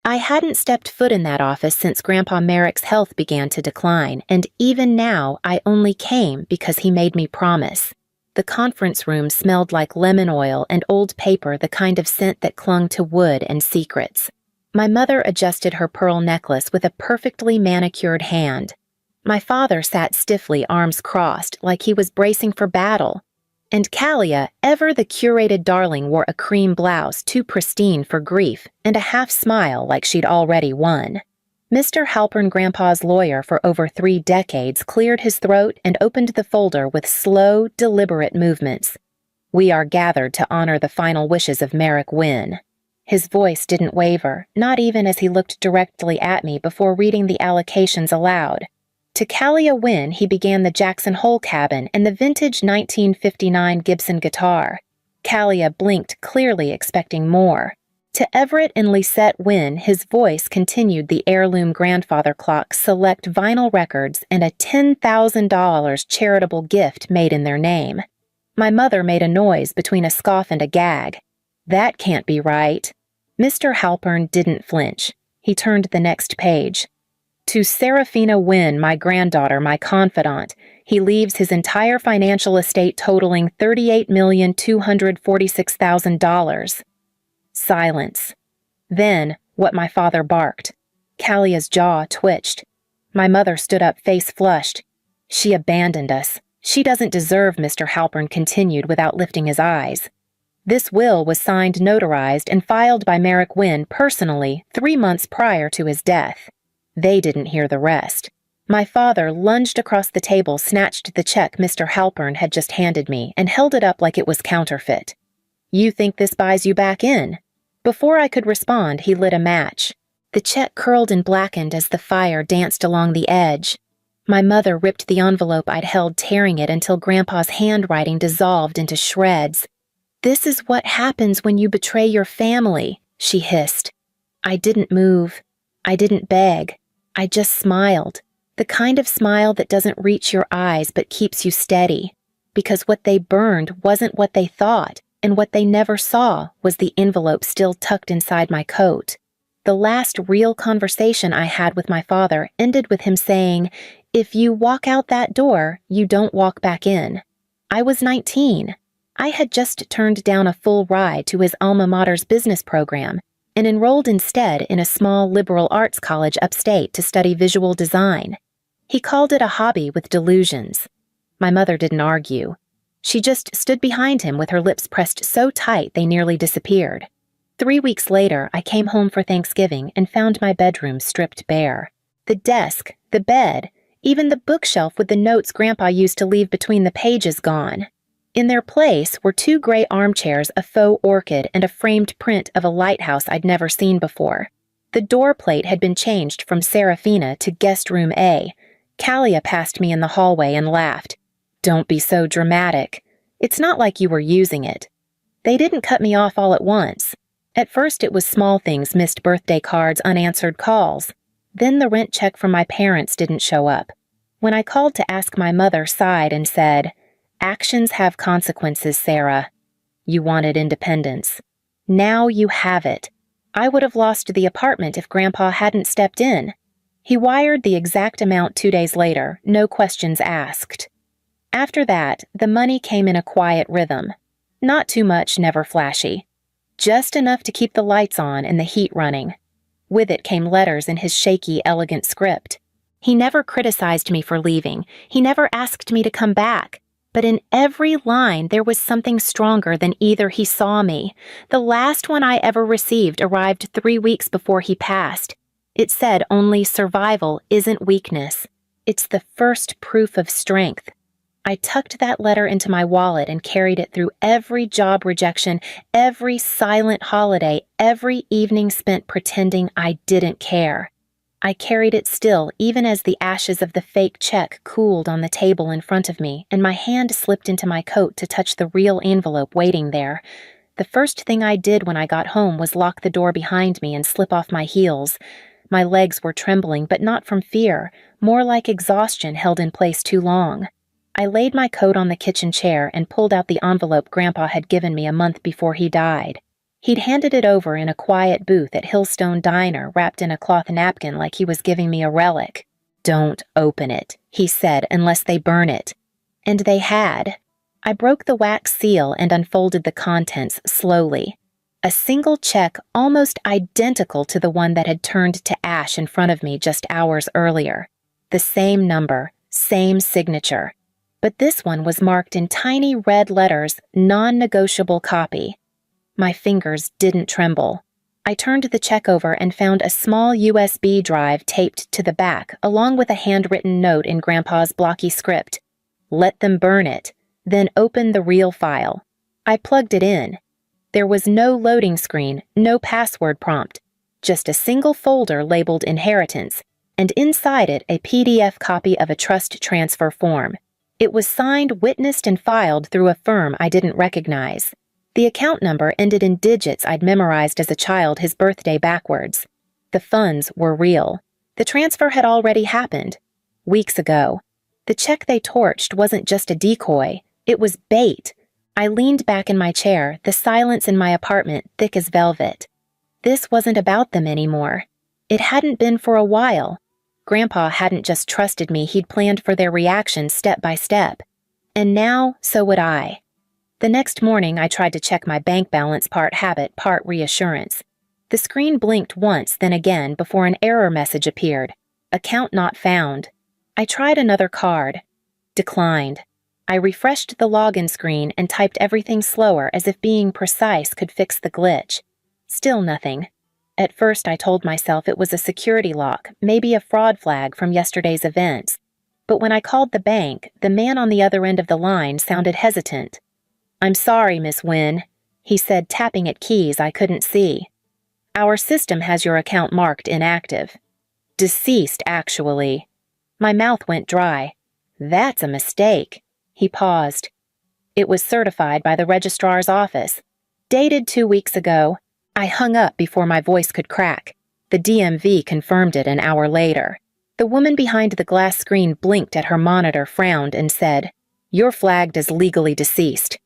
I hadn't stepped foot in that office since Grandpa Merrick's health began to decline, and even now I only came because he made me promise. The conference room smelled like lemon oil and old paper, the kind of scent that clung to wood and secrets. My mother adjusted her pearl necklace with a perfectly manicured hand. My father sat stiffly, arms crossed, like he was bracing for battle. And Callia, ever the curated darling, wore a cream blouse too pristine for grief and a half-smile like she'd already won. Mr. Halpern, Grandpa's lawyer for over 3 decades, cleared his throat and opened the folder with slow, deliberate movements. "We are gathered to honor the final wishes of Merrick Wynne." His voice didn't waver, not even as he looked directly at me before reading the allocations aloud. To Callia Wynne, he began the Jackson Hole cabin and the vintage 1959 Gibson guitar. Callia blinked, clearly expecting more. To Everett and Lisette Wynne, his voice continued the heirloom grandfather clock, select vinyl records, and a $10,000 charitable gift made in their name. My mother made a noise between a scoff and a gag. "That can't be right." Mr. Halpern didn't flinch. He turned the next page. "To Seraphina Wynne, my granddaughter, my confidant, he leaves his entire financial estate totaling $38,246,000. Silence. Then, what my father barked. Callia's jaw twitched. My mother stood up, face flushed. "She abandoned us. She doesn't deserve," Mr. Halpern continued without lifting his eyes. "This will was signed, notarized, and filed by Merrick Wynne personally 3 months prior to his death." They didn't hear the rest. My father lunged across the table, snatched the check Mr. Halpern had just handed me, and held it up like it was counterfeit. "You think this buys you back in?" Before I could respond, he lit a match. The check curled and blackened as the fire danced along the edge. My mother ripped the envelope I'd held, tearing it until Grandpa's handwriting dissolved into shreds. "This is what happens when you betray your family," she hissed. I didn't move. I didn't beg. I just smiled. The kind of smile that doesn't reach your eyes but keeps you steady. Because what they burned wasn't what they thought, and what they never saw was the envelope still tucked inside my coat. The last real conversation I had with my father ended with him saying, "If you walk out that door, you don't walk back in." I was 19. I had just turned down a full ride to his alma mater's business program and enrolled instead in a small liberal arts college upstate to study visual design. He called it a hobby with delusions. My mother didn't argue. She just stood behind him with her lips pressed so tight they nearly disappeared. 3 weeks later, I came home for Thanksgiving and found my bedroom stripped bare. The desk, the bed, even the bookshelf with the notes Grandpa used to leave between the pages gone. In their place were 2 gray armchairs, a faux orchid, and a framed print of a lighthouse I'd never seen before. The door plate had been changed from Seraphina to Guest Room A. Callia passed me in the hallway and laughed. "Don't be so dramatic. It's not like you were using it." They didn't cut me off all at once. At first it was small things, missed birthday cards, unanswered calls. Then the rent check from my parents didn't show up. When I called to ask, my mother sighed and said, "Actions have consequences, Sarah. You wanted independence. Now you have it. I would have lost the apartment if Grandpa hadn't stepped in." He wired the exact amount 2 days later, no questions asked. After that, the money came in a quiet rhythm. Not too much, never flashy. Just enough to keep the lights on and the heat running. With it came letters in his shaky, elegant script. He never criticized me for leaving. He never asked me to come back. But in every line, there was something stronger than either he saw me. The last one I ever received arrived 3 weeks before he passed. It said only survival isn't weakness. It's the first proof of strength. I tucked that letter into my wallet and carried it through every job rejection, every silent holiday, every evening spent pretending I didn't care. I carried it still, even as the ashes of the fake check cooled on the table in front of me, and my hand slipped into my coat to touch the real envelope waiting there. The first thing I did when I got home was lock the door behind me and slip off my heels. My legs were trembling, but not from fear, more like exhaustion held in place too long. I laid my coat on the kitchen chair and pulled out the envelope Grandpa had given me a month before he died. He'd handed it over in a quiet booth at Hillstone Diner, wrapped in a cloth napkin like he was giving me a relic. "Don't open it," he said, "unless they burn it." And they had. I broke the wax seal and unfolded the contents slowly. A single check almost identical to the one that had turned to ash in front of me just hours earlier. The same number, same signature. But this one was marked in tiny red letters, "Non-negotiable copy." My fingers didn't tremble. I turned the check over and found a small USB drive taped to the back, along with a handwritten note in Grandpa's blocky script. "Let them burn it, then open the real file." I plugged it in. There was no loading screen, no password prompt, just a single folder labeled Inheritance, and inside it a PDF copy of a trust transfer form. It was signed, witnessed, and filed through a firm I didn't recognize. The account number ended in digits I'd memorized as a child his birthday backwards. The funds were real. The transfer had already happened. Weeks ago. The check they torched wasn't just a decoy. It was bait. I leaned back in my chair, the silence in my apartment thick as velvet. This wasn't about them anymore. It hadn't been for a while. Grandpa hadn't just trusted me, he'd planned for their reaction step by step. And now, so would I. The next morning, I tried to check my bank balance, part habit, part reassurance. The screen blinked once, then again, before an error message appeared. "Account not found." I tried another card. Declined. I refreshed the login screen and typed everything slower, as if being precise could fix the glitch. Still nothing. At first, I told myself it was a security lock, maybe a fraud flag from yesterday's events. But when I called the bank, the man on the other end of the line sounded hesitant. "I'm sorry, Miss Wynne," he said, tapping at keys I couldn't see. "Our system has your account marked inactive." "Deceased, actually." My mouth went dry. "That's a mistake." He paused. "It was certified by the registrar's office. Dated 2 weeks ago." I hung up before my voice could crack. The DMV confirmed it an hour later. The woman behind the glass screen blinked at her monitor, frowned, and said, "You're flagged as legally deceased.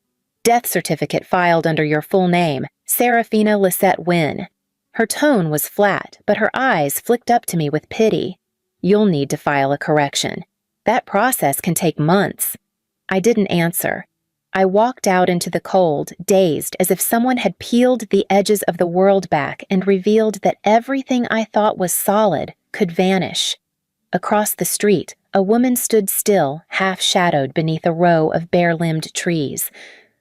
Death certificate filed under your full name, Serafina Lisette Wynne." Her tone was flat, but her eyes flicked up to me with pity. "You'll need to file a correction. That process can take months." I didn't answer. I walked out into the cold, dazed, as if someone had peeled the edges of the world back and revealed that everything I thought was solid could vanish. Across the street, a woman stood still, half-shadowed beneath a row of bare-limbed trees.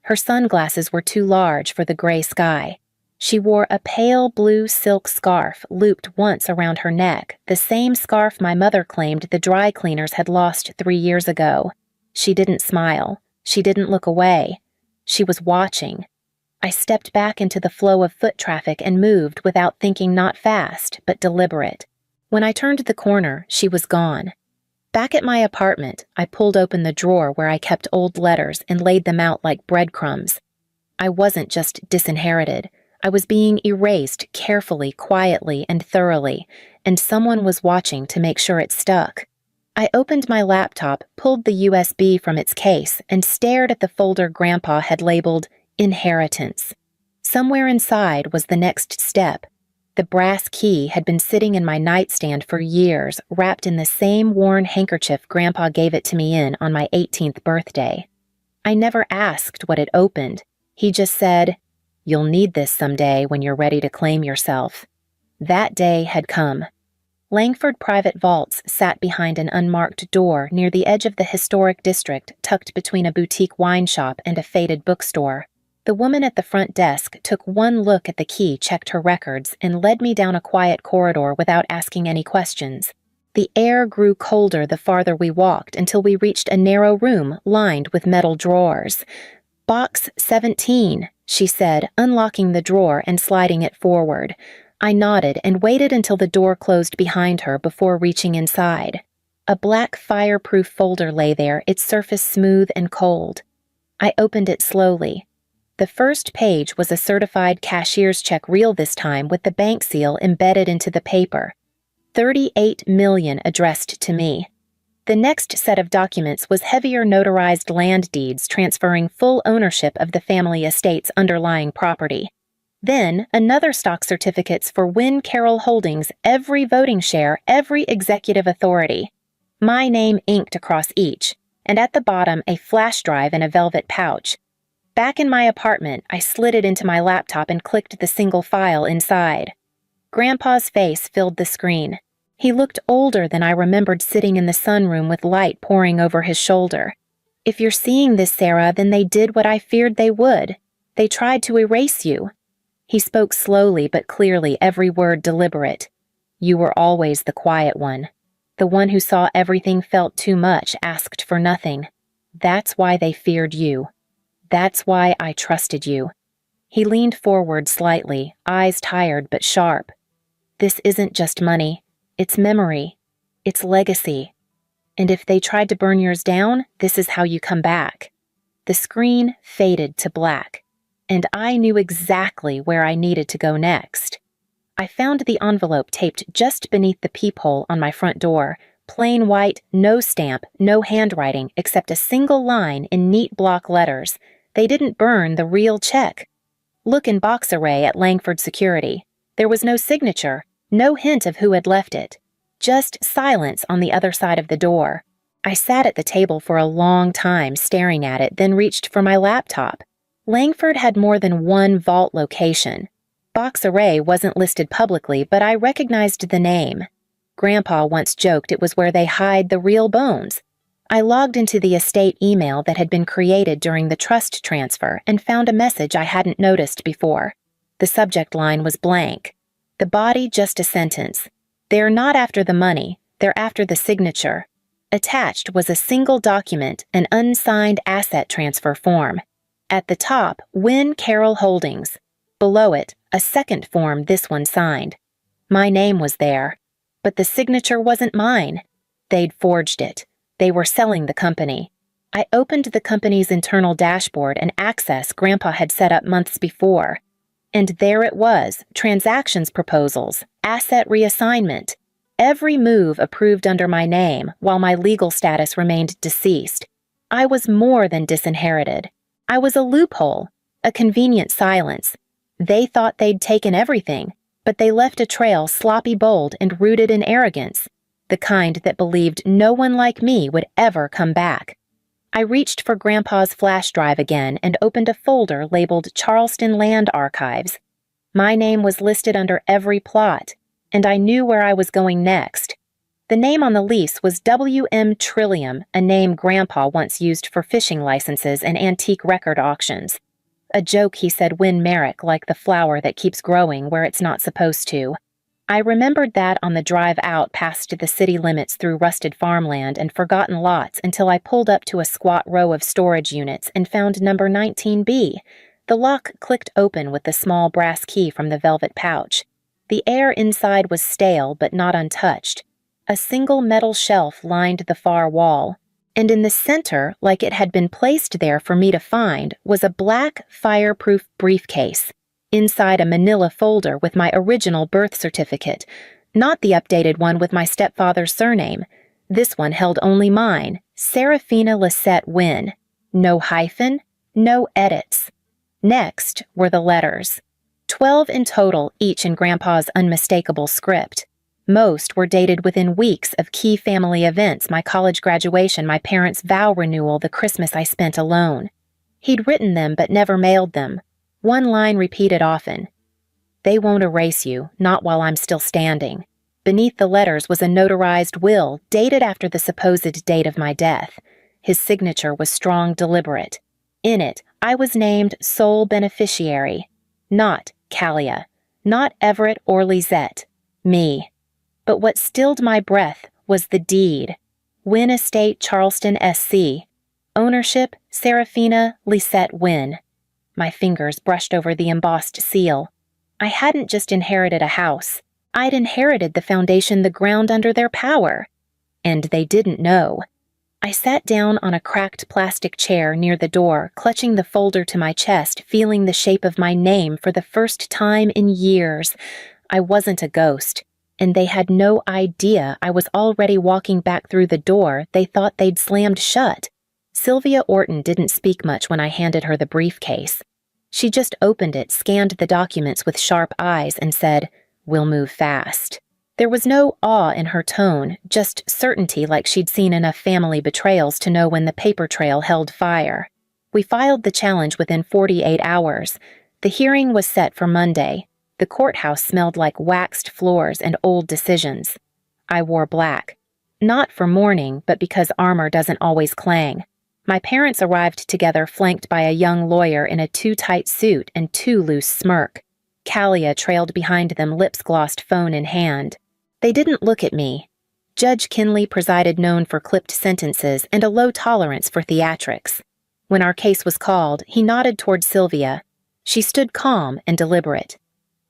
Her sunglasses were too large for the gray sky. She wore a pale blue silk scarf looped once around her neck, the same scarf my mother claimed the dry cleaners had lost 3 years ago. She didn't smile. She didn't look away. She was watching. I stepped back into the flow of foot traffic and moved without thinking, not fast, but deliberate. When I turned the corner, she was gone. Back at my apartment, I pulled open the drawer where I kept old letters and laid them out like breadcrumbs. I wasn't just disinherited. I was being erased carefully, quietly, and thoroughly, and someone was watching to make sure it stuck. I opened my laptop, pulled the USB from its case, and stared at the folder Grandpa had labeled Inheritance. Somewhere inside was the next step. The brass key had been sitting in my nightstand for years, wrapped in the same worn handkerchief Grandpa gave it to me in on my 18th birthday. I never asked what it opened. He just said, "You'll need this someday when you're ready to claim yourself." That day had come. Langford Private Vaults sat behind an unmarked door near the edge of the historic district, tucked between a boutique wine shop and a faded bookstore. The woman at the front desk took one look at the key, checked her records, and led me down a quiet corridor without asking any questions. The air grew colder the farther we walked until we reached a narrow room lined with metal drawers. "Box 17, she said, unlocking the drawer and sliding it forward. I nodded and waited until the door closed behind her before reaching inside. A black fireproof folder lay there, its surface smooth and cold. I opened it slowly. The first page was a certified cashier's check, real this time, with the bank seal embedded into the paper. $38 million addressed to me. The next set of documents was heavier notarized land deeds transferring full ownership of the family estate's underlying property. Then, another stock certificates for Wynn Carroll Holdings, every voting share, every executive authority. My name inked across each, and at the bottom a flash drive in a velvet pouch. Back in my apartment, I slid it into my laptop and clicked the single file inside. Grandpa's face filled the screen. He looked older than I remembered, sitting in the sunroom with light pouring over his shoulder. If you're seeing this, Sarah, then they did what I feared they would. They tried to erase you. He spoke slowly but clearly, every word deliberate. You were always the quiet one. The one who saw everything, felt too much, asked for nothing. That's why they feared you. That's why I trusted you. He leaned forward slightly, eyes tired but sharp. This isn't just money. It's memory. It's legacy. And if they tried to burn yours down, this is how you come back. The screen faded to black, and I knew exactly where I needed to go next. I found the envelope taped just beneath the peephole on my front door, plain white, no stamp, no handwriting, except a single line in neat block letters. They didn't burn the real check. Look in box array at Langford Security. There was no signature, no hint of who had left it. Just silence on the other side of the door. I sat at the table for a long time staring at it, then reached for my laptop. Langford had more than one vault location. Box Array wasn't listed publicly, but I recognized the name. Grandpa once joked it was where they hide the real bones. I logged into the estate email that had been created during the trust transfer and found a message I hadn't noticed before. The subject line was blank. The body just a sentence. They're not after the money, they're after the signature. Attached was a single document, an unsigned asset transfer form. At the top, Wynn Carroll Holdings. Below it, a second form, this one signed. My name was there, but the signature wasn't mine. They'd forged it. They were selling the company. I opened the company's internal dashboard and access Grandpa had set up months before. And there it was, transactions proposals, asset reassignment. Every move approved under my name, while my legal status remained deceased. I was more than disinherited. I was a loophole, a convenient silence. They thought they'd taken everything, but they left a trail sloppy bold and rooted in arrogance, the kind that believed no one like me would ever come back. I reached for Grandpa's flash drive again and opened a folder labeled Charleston Land Archives. My name was listed under every plot, and I knew where I was going next. The name on the lease was W.M. Trillium, a name Grandpa once used for fishing licenses and antique record auctions. A joke he said Win Merrick, like the flower that keeps growing where it's not supposed to. I remembered that on the drive out past the city limits through rusted farmland and forgotten lots until I pulled up to a squat row of storage units and found number 19B. The lock clicked open with the small brass key from the velvet pouch. The air inside was stale but not untouched. A single metal shelf lined the far wall, and in the center, like it had been placed there for me to find, was a black, fireproof briefcase. Inside a manila folder with my original birth certificate, not the updated one with my stepfather's surname. This one held only mine, Serafina Lisette Wynn. No hyphen, no edits. Next were the letters. 12 in total, each in Grandpa's unmistakable script. Most were dated within weeks of key family events, my college graduation, my parents' vow renewal, the Christmas I spent alone. He'd written them but never mailed them. One line repeated often. They won't erase you, not while I'm still standing. Beneath the letters was a notarized will, dated after the supposed date of my death. His signature was strong, deliberate. In it, I was named sole beneficiary. Not Callia. Not Everett or Lisette. Me. But what stilled my breath was the deed. Wynn Estate, Charleston, SC. Ownership, Serafina Lisette Wynn. My fingers brushed over the embossed seal. I hadn't just inherited a house. I'd inherited the foundation, the ground under their power. And they didn't know. I sat down on a cracked plastic chair near the door, clutching the folder to my chest, feeling the shape of my name for the first time in years. I wasn't a ghost, and they had no idea I was already walking back through the door they thought they'd slammed shut. Sylvia Orton didn't speak much when I handed her the briefcase. She just opened it, scanned the documents with sharp eyes, and said, "We'll move fast." There was no awe in her tone, just certainty, like she'd seen enough family betrayals to know when the paper trail held fire. We filed the challenge within 48 hours. The hearing was set for Monday. The courthouse smelled like waxed floors and old decisions. I wore black. Not for mourning, but because armor doesn't always clang. My parents arrived together, flanked by a young lawyer in a too-tight suit and too loose smirk. Kalia trailed behind them, lips glossed, phone in hand. They didn't look at me. Judge Kinley presided, known for clipped sentences and a low tolerance for theatrics. When our case was called, he nodded toward Sylvia. She stood calm and deliberate.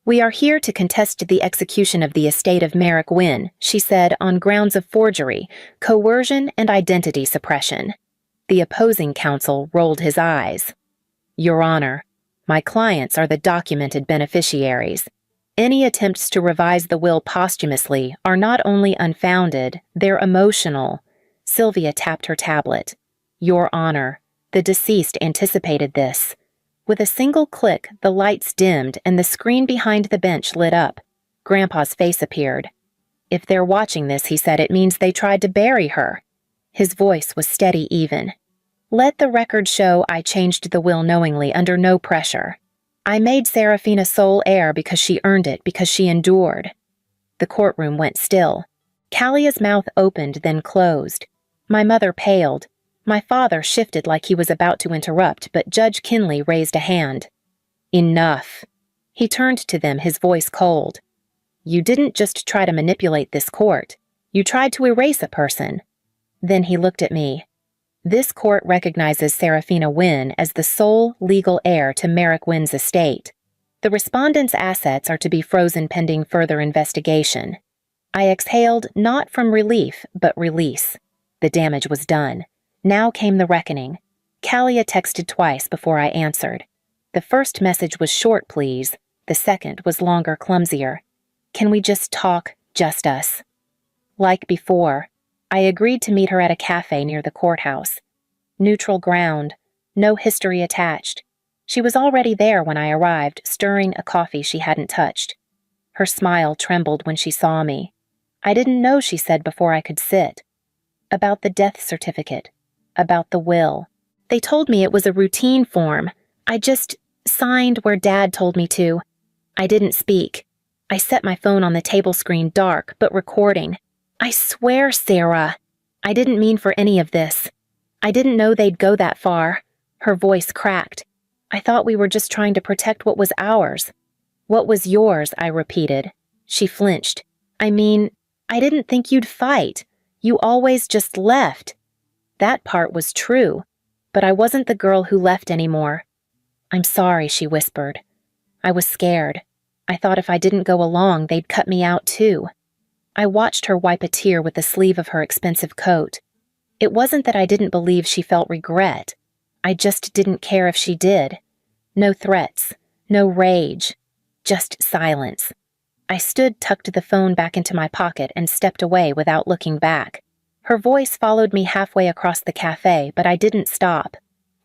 "We are here to contest the execution of the estate of Merrick Wynne," she said, "on grounds of forgery, coercion, and identity suppression." The opposing counsel rolled his eyes. "Your Honor, my clients are the documented beneficiaries. Any attempts to revise the will posthumously are not only unfounded, they're emotional." Sylvia tapped her tablet. "Your Honor, the deceased anticipated this." With a single click, the lights dimmed and the screen behind the bench lit up. Grandpa's face appeared. "If they're watching this," he said, "it means they tried to bury her." His voice was steady even. "Let the record show I changed the will knowingly, under no pressure. I made Serafina sole heir because she earned it, because she endured." The courtroom went still. Kalia's mouth opened, then closed. My mother paled. My father shifted like he was about to interrupt, but Judge Kinley raised a hand. "Enough." He turned to them, his voice cold. "You didn't just try to manipulate this court. You tried to erase a person." Then he looked at me. "This court recognizes Serafina Wynne as the sole legal heir to Merrick Wynne's estate. The respondent's assets are to be frozen pending further investigation." I exhaled, not from relief, but release. The damage was done. Now came the reckoning. Kalia texted twice before I answered. The first message was short, please. The second was longer, clumsier. "Can we just talk, just us?" Like before, I agreed to meet her at a cafe near the courthouse. Neutral ground, no history attached. She was already there when I arrived, stirring a coffee she hadn't touched. Her smile trembled when she saw me. "I didn't know," she said before I could sit. "About the death certificate. About the will. They told me it was a routine form. I just signed where Dad told me to." I didn't speak. I set my phone on the table screen, dark, but recording. "I swear, Sarah, I didn't mean for any of this. I didn't know they'd go that far." Her voice cracked. "I thought we were just trying to protect what was ours." "What was yours?" I repeated. She flinched. "I mean, I didn't think you'd fight. You always just left." That part was true, but I wasn't the girl who left anymore. "I'm sorry," she whispered. I was scared. I thought if I didn't go along, they'd cut me out too. I watched her wipe a tear with the sleeve of her expensive coat. It wasn't that I didn't believe she felt regret. I just didn't care if she did. No threats, no rage, just silence. I stood, tucked the phone back into my pocket, and stepped away without looking back. Her voice followed me halfway across the cafe, but I didn't stop.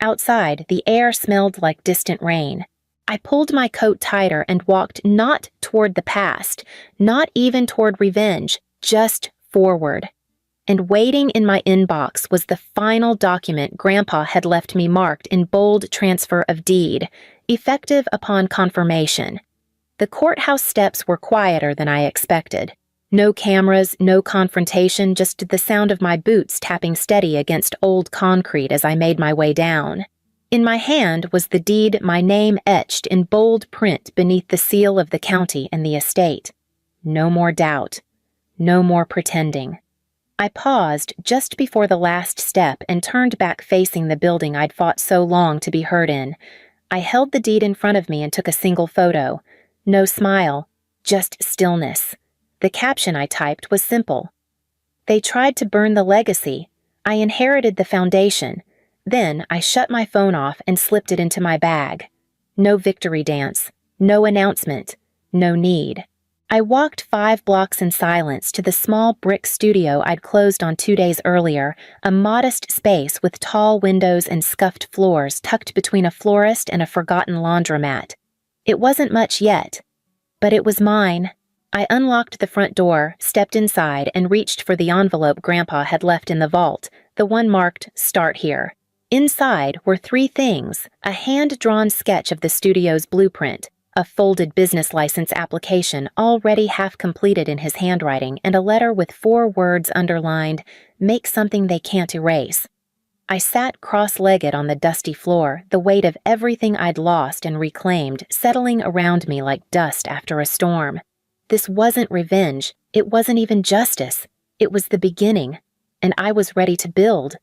Outside, the air smelled like distant rain. I pulled my coat tighter and walked not toward the past, not even toward revenge, just forward. And waiting in my inbox was the final document Grandpa had left me marked in bold transfer of deed, effective upon confirmation. The courthouse steps were quieter than I expected. No cameras, no confrontation, just the sound of my boots tapping steady against old concrete as I made my way down. In my hand was the deed, my name etched in bold print beneath the seal of the county and the estate. No more doubt. No more pretending. I paused just before the last step and turned back, facing the building I'd fought so long to be heard in. I held the deed in front of me and took a single photo. No smile, just stillness. The caption I typed was simple. "They tried to burn the legacy. I inherited the foundation." Then I shut my phone off and slipped it into my bag. No victory dance, no announcement, no need. I walked 5 blocks in silence to the small brick studio I'd closed on 2 days earlier, a modest space with tall windows and scuffed floors tucked between a florist and a forgotten laundromat. It wasn't much yet, but it was mine. I unlocked the front door, stepped inside, and reached for the envelope Grandpa had left in the vault, the one marked "Start Here." Inside were 3 things: a hand-drawn sketch of the studio's blueprint, a folded business license application already half completed in his handwriting, and a letter with 4 words underlined, "Make something they can't erase." I sat cross-legged on the dusty floor, the weight of everything I'd lost and reclaimed settling around me like dust after a storm. This wasn't revenge. It wasn't even justice. It was the beginning, and I was ready to build.